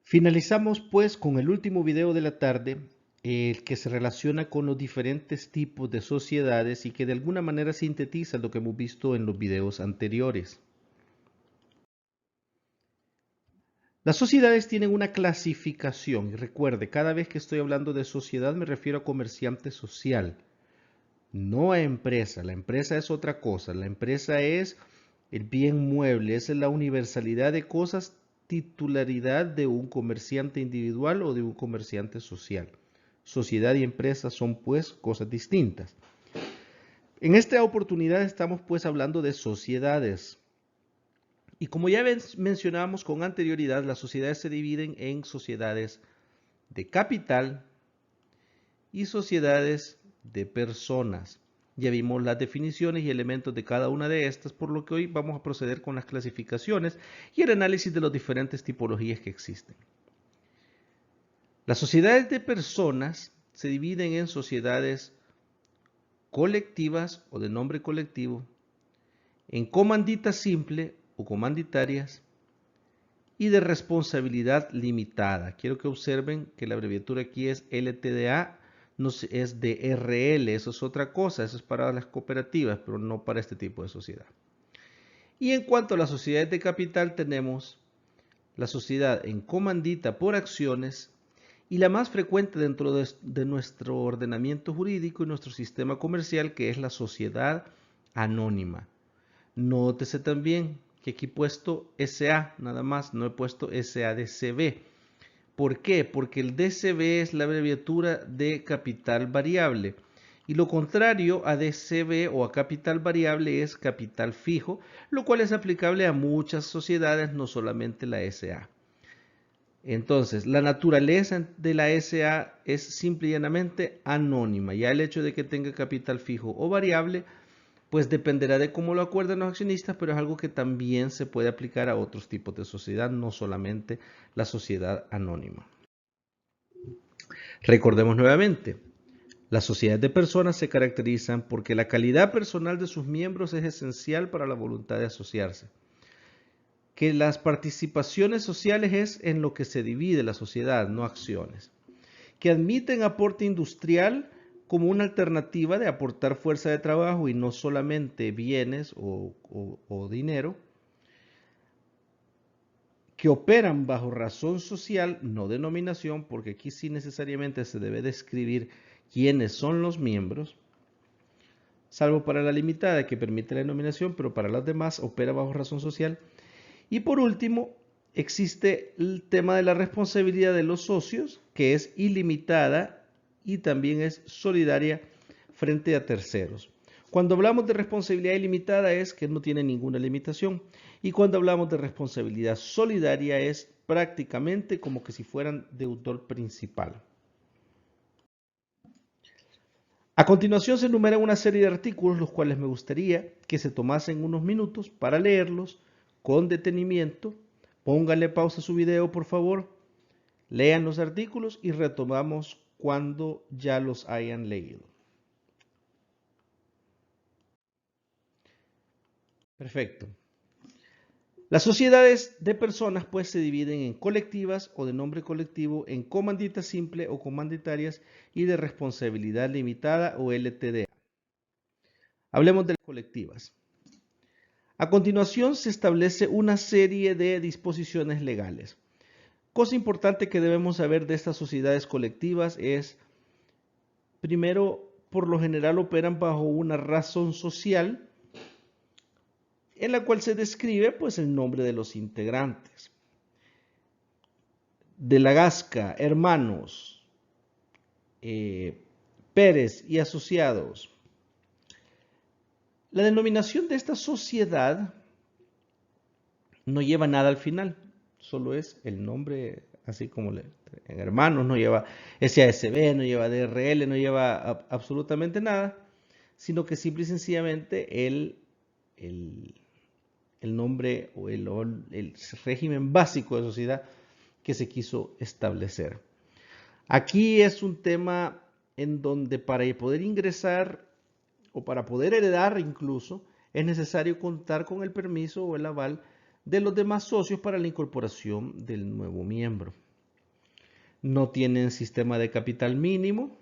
Finalizamos pues con el último video de la tarde, el que se relaciona con los diferentes tipos de sociedades y que de alguna manera sintetiza lo que hemos visto en los videos anteriores. Las sociedades tienen una clasificación y recuerde, cada vez que estoy hablando de sociedad me refiero a comerciante social, no a empresa. La empresa es otra cosa, la empresa es el bien mueble, esa es la universalidad de cosas, titularidad de un comerciante individual o de un comerciante social. Sociedad y empresa son pues cosas distintas. En esta oportunidad estamos pues hablando de sociedades. Y como ya mencionábamos con anterioridad, las sociedades se dividen en sociedades de capital y sociedades de personas. Ya vimos las definiciones y elementos de cada una de estas, por lo que hoy vamos a proceder con las clasificaciones y el análisis de las diferentes tipologías que existen. Las sociedades de personas se dividen en sociedades colectivas o de nombre colectivo, en comandita simple o comanditarias y de responsabilidad limitada. Quiero que observen que la abreviatura aquí es LTDA, no es de RL, eso es otra cosa, eso es para las cooperativas, pero no para este tipo de sociedad. Y en cuanto a las sociedades de capital, tenemos la sociedad en comandita por acciones y la más frecuente dentro de nuestro ordenamiento jurídico y nuestro sistema comercial, que es la sociedad anónima. Nótese también que aquí he puesto SA, nada más, no he puesto SADCB. ¿Por qué? Porque el DCB es la abreviatura de capital variable. Y lo contrario a DCB o a capital variable es capital fijo, lo cual es aplicable a muchas sociedades, no solamente la SA. Entonces, la naturaleza de la SA es simple y llanamente anónima. Ya el hecho de que tenga capital fijo o variable pues dependerá de cómo lo acuerden los accionistas, pero es algo que también se puede aplicar a otros tipos de sociedad, no solamente la sociedad anónima. Recordemos nuevamente, las sociedades de personas se caracterizan porque la calidad personal de sus miembros es esencial para la voluntad de asociarse. Que las participaciones sociales es en lo que se divide la sociedad, no acciones. Que admiten aporte industrial como una alternativa de aportar fuerza de trabajo y no solamente bienes o dinero, que operan bajo razón social, no denominación, porque aquí sí necesariamente se debe describir quiénes son los miembros, salvo para la limitada que permite la denominación, pero para las demás opera bajo razón social. Y por último, existe el tema de la responsabilidad de los socios, que es ilimitada y también es solidaria frente a terceros. Cuando hablamos de responsabilidad ilimitada es que no tiene ninguna limitación. Y cuando hablamos de responsabilidad solidaria es prácticamente como que si fueran deudor principal. A continuación se enumeran una serie de artículos los cuales me gustaría que se tomasen unos minutos para leerlos con detenimiento. Pónganle pausa a su video, por favor. Lean los artículos y retomamos cuando ya los hayan leído. Perfecto. Las sociedades de personas pues se dividen en colectivas o de nombre colectivo, en comandita simple o comanditarias y de responsabilidad limitada o LTDA. Hablemos de las colectivas. A continuación se establece una serie de disposiciones legales. Cosa importante que debemos saber de estas sociedades colectivas es, primero, por lo general operan bajo una razón social en la cual se describe pues el nombre de los integrantes. De la Gasca, hermanos, Pérez y asociados. La denominación de esta sociedad no lleva nada al final, solo es el nombre, así como en hermanos, no lleva SASB, no lleva DRL, no lleva absolutamente nada, sino que simple y sencillamente el nombre o el régimen básico de sociedad que se quiso establecer. Aquí es un tema en donde para poder ingresar o para poder heredar incluso es necesario contar con el permiso o el aval de los demás socios para la incorporación del nuevo miembro. no tienen sistema de capital mínimo.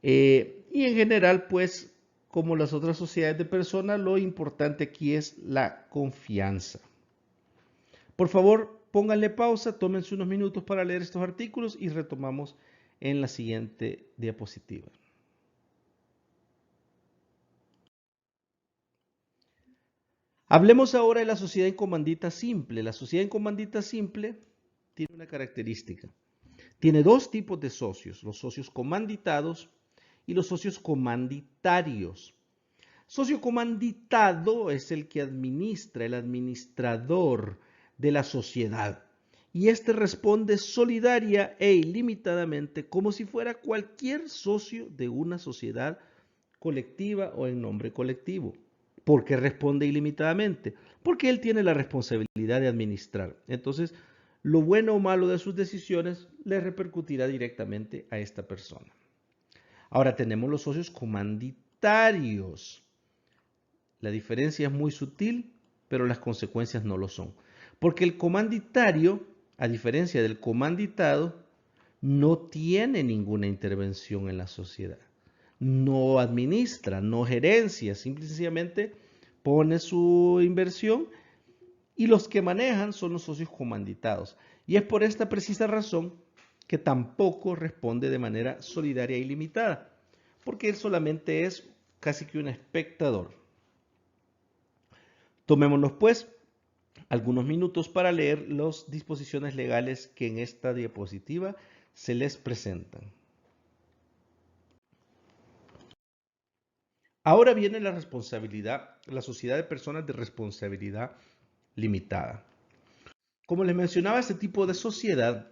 Y en general, pues, como las otras sociedades de personas, lo importante aquí es la confianza. Por favor, pónganle pausa, tómense unos minutos para leer estos artículos y retomamos en la siguiente diapositiva. Hablemos ahora de la sociedad en comandita simple. La sociedad en comandita simple tiene una característica. Tiene dos tipos de socios, los socios comanditados y los socios comanditarios. Socio comanditado es el que administra, el administrador de la sociedad. Y este responde solidaria e ilimitadamente como si fuera cualquier socio de una sociedad colectiva o en nombre colectivo. ¿Por qué responde ilimitadamente? Porque él tiene la responsabilidad de administrar. Entonces, lo bueno o malo de sus decisiones le repercutirá directamente a esta persona. Ahora tenemos los socios comanditarios. La diferencia es muy sutil, pero las consecuencias no lo son. Porque el comanditario, a diferencia del comanditado, no tiene ninguna intervención en la sociedad. No administra, no gerencia, simplemente pone su inversión y los que manejan son los socios comanditados. Y es por esta precisa razón que tampoco responde de manera solidaria y limitada, porque él solamente es casi que un espectador. Tomémonos pues algunos minutos para leer las disposiciones legales que en esta diapositiva se les presentan. Ahora viene la responsabilidad, la sociedad de personas de responsabilidad limitada. Como les mencionaba, este tipo de sociedad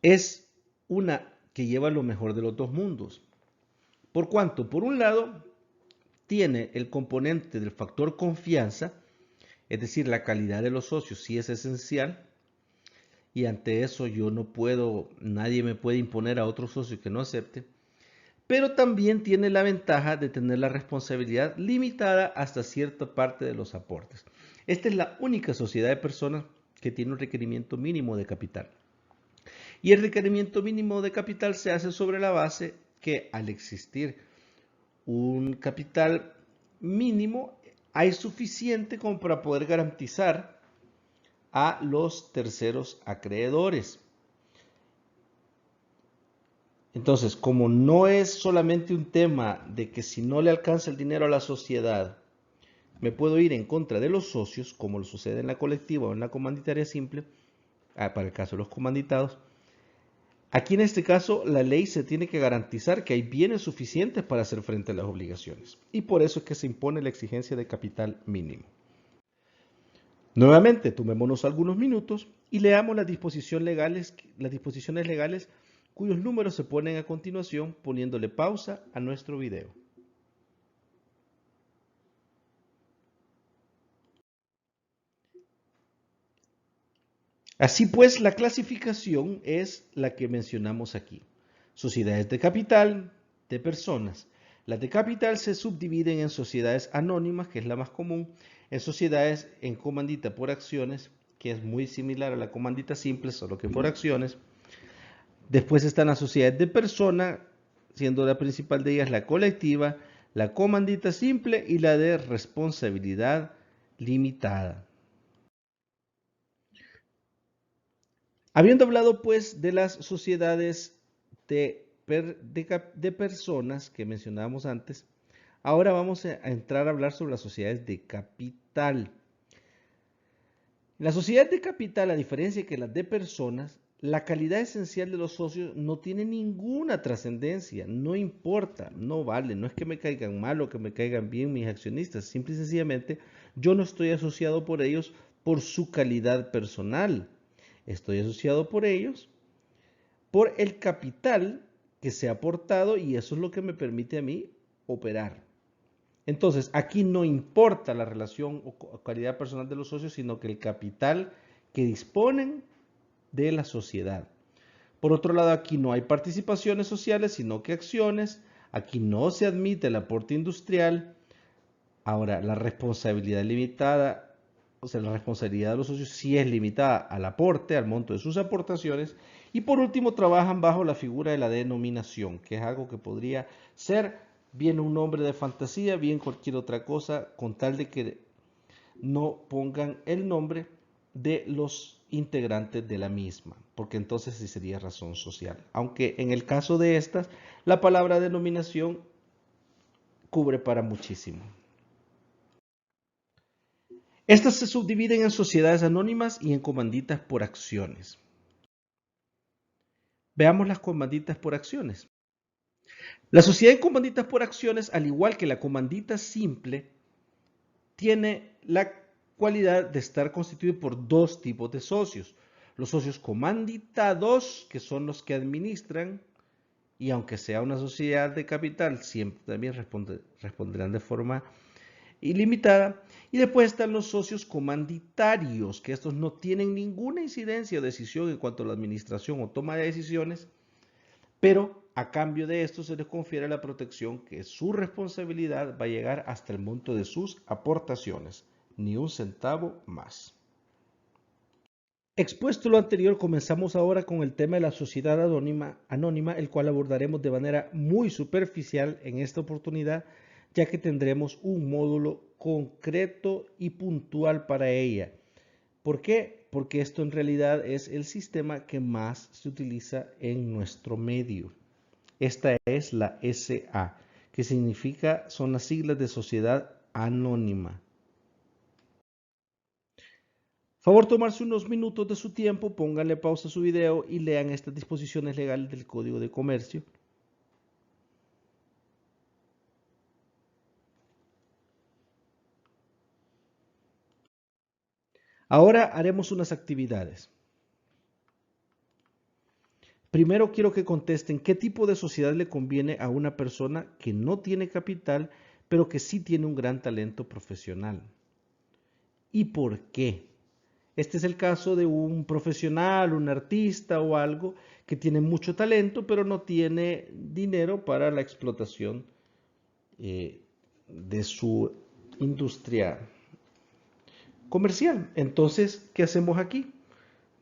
es una que lleva lo mejor de los dos mundos. ¿Por cuánto? Por un lado, tiene el componente del factor confianza, es decir, la calidad de los socios sí es esencial, y ante eso yo no puedo, nadie me puede imponer a otro socio que no acepte, pero también tiene la ventaja de tener la responsabilidad limitada hasta cierta parte de los aportes. Esta es la única sociedad de personas que tiene un requerimiento mínimo de capital. Y el requerimiento mínimo de capital se hace sobre la base que al existir un capital mínimo hay suficiente como para poder garantizar a los terceros acreedores. Entonces, como no es solamente un tema de que si no le alcanza el dinero a la sociedad, me puedo ir en contra de los socios, como lo sucede en la colectiva o en la comanditaria simple, para el caso de los comanditados, aquí en este caso la ley se tiene que garantizar que hay bienes suficientes para hacer frente a las obligaciones. Y por eso es que se impone la exigencia de capital mínimo. Nuevamente, tomémonos algunos minutos y leamos las disposiciones legales cuyos números se ponen a continuación poniéndole pausa a nuestro video. Así pues, la clasificación es la que mencionamos aquí. Sociedades de capital, de personas. Las de capital se subdividen en sociedades anónimas, que es la más común, en sociedades en comandita por acciones, que es muy similar a la comandita simple, solo que por acciones. Después están las sociedades de persona, siendo la principal de ellas la colectiva, la comandita simple y la de responsabilidad limitada. Habiendo hablado pues de las sociedades de personas que mencionábamos antes, ahora vamos a entrar a hablar sobre las sociedades de capital. En las sociedades de capital, a diferencia que las de personas, la calidad esencial de los socios no tiene ninguna trascendencia, no importa, no vale, no es que me caigan mal o que me caigan bien mis accionistas, simple y sencillamente yo no estoy asociado por ellos por su calidad personal, estoy asociado por ellos por el capital que se ha aportado y eso es lo que me permite a mí operar. Entonces, aquí no importa la relación o calidad personal de los socios, sino que el capital que disponen de la sociedad. Por otro lado, aquí no hay participaciones sociales, sino que acciones. Aquí no se admite el aporte industrial. Ahora, la responsabilidad limitada o sea, la responsabilidad de los socios sí es limitada al aporte, al monto de sus aportaciones. Y por último, trabajan bajo la figura de la denominación, que es algo que podría ser bien un nombre de fantasía, bien cualquier otra cosa, con tal de que no pongan el nombre de los integrantes de la misma, porque entonces sí sería razón social. Aunque en el caso de estas, la palabra denominación cubre para muchísimo. Estas se subdividen en sociedades anónimas y en comanditas por acciones. Veamos las comanditas por acciones. La sociedad en comanditas por acciones, al igual que la comandita simple, tiene la cualidad de estar constituido por dos tipos de socios. Los socios comanditados, que son los que administran, y aunque sea una sociedad de capital, siempre también responderán de forma ilimitada. Y después están los socios comanditarios, que estos no tienen ninguna incidencia o decisión en cuanto a la administración o toma de decisiones, pero a cambio de esto se les confiere la protección que su responsabilidad va a llegar hasta el monto de sus aportaciones, ni un centavo más. Expuesto lo anterior, comenzamos ahora con el tema de la sociedad anónima, el cual abordaremos de manera muy superficial en esta oportunidad, ya que tendremos un módulo concreto y puntual para ella. ¿Por qué? Porque esto en realidad es el sistema que más se utiliza en nuestro medio. Esta es la SA, que significa, son las siglas de Sociedad Anónima. Favor tomarse unos minutos de su tiempo, pónganle pausa a su video y lean estas disposiciones legales del Código de Comercio. Ahora haremos unas actividades. Primero quiero que contesten qué tipo de sociedad le conviene a una persona que no tiene capital, pero que sí tiene un gran talento profesional. ¿Y por qué? Este es el caso de un profesional, un artista o algo que tiene mucho talento, pero no tiene dinero para la explotación de su industria comercial. Entonces, ¿qué hacemos aquí?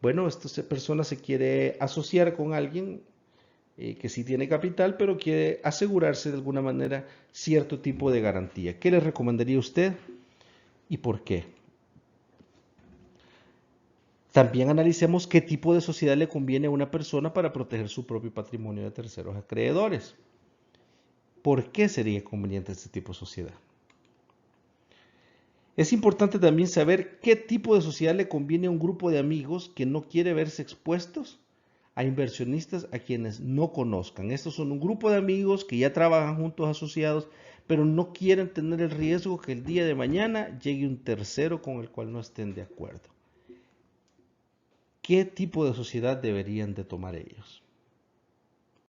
Bueno, esta persona se quiere asociar con alguien que sí tiene capital, pero quiere asegurarse de alguna manera cierto tipo de garantía. ¿Qué le recomendaría usted y por qué? También analicemos qué tipo de sociedad le conviene a una persona para proteger su propio patrimonio de terceros acreedores. ¿Por qué sería conveniente este tipo de sociedad? Es importante también saber qué tipo de sociedad le conviene a un grupo de amigos que no quiere verse expuestos a inversionistas a quienes no conozcan. Estos son un grupo de amigos que ya trabajan juntos asociados, pero no quieren tener el riesgo que el día de mañana llegue un tercero con el cual no estén de acuerdo. ¿Qué tipo de sociedad deberían de tomar ellos?